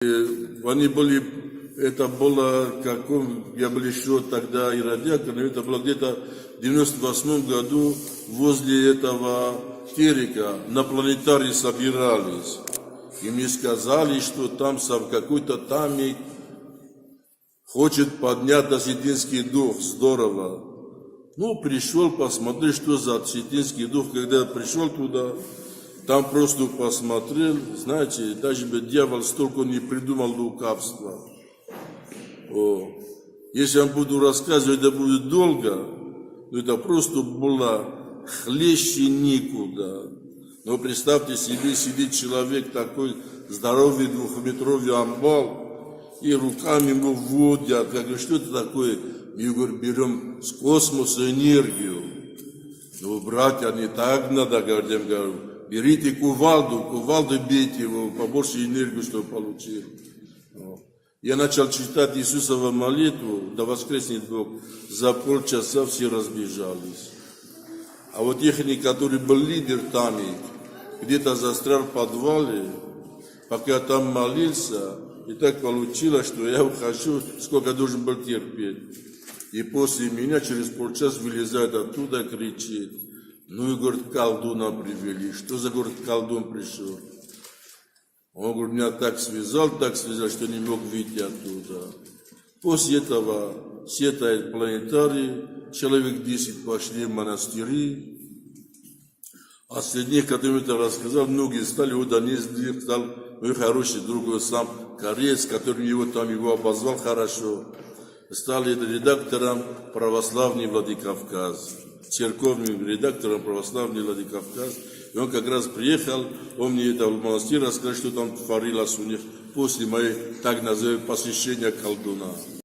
Они были, это было, я был еще тогда и радиатор, но это было где-то в 98 году возле этого Терека на планетарии собирались. И мне сказали, что там какой-то там хочет поднять осетинский дух, здорово. Ну, пришел посмотреть, что за осетинский дух. Когда я пришел туда, там просто посмотрел, знаете, даже бы дьявол столько не придумал лукавства. Если я буду рассказывать, это будет долго, но это просто было хлеще никуда. Но представьте себе, сидит человек такой здоровый, двухметровый амбал, и руками ему водят. Я говорю, что это такое? Я говорю, берем с космоса энергию. Ну, братья, не так надо, говорю, берите кувалду бейте его, побольше энергию, чтобы получил. Я начал читать Иисусову молитву, да воскреснет Бог, за полчаса все разбежались. А вот тех, который был лидер там, где-то застрял в подвале, пока я там молился, и так получилось, что я ухожу, сколько должен был терпеть. И после меня через полчаса вылезает оттуда и кричит. Ну и, говорит, колдуна привели. Что за, говорит, колдун пришел? Он, говорит, меня так связал, что не мог выйти оттуда. После этого с этой планетарии человек 10 пошли в монастыри. А среди них, которым это рассказал, многие стали его донесли, стал мой хороший друг, сам кореец, который его обозвал хорошо. Стал редактором православный Владикавказ, церковным редактором православный Владикавказ. И он как раз приехал, он мне это в монастырь рассказал, что там творилось у них после моей, так называемого, посещения колдуна.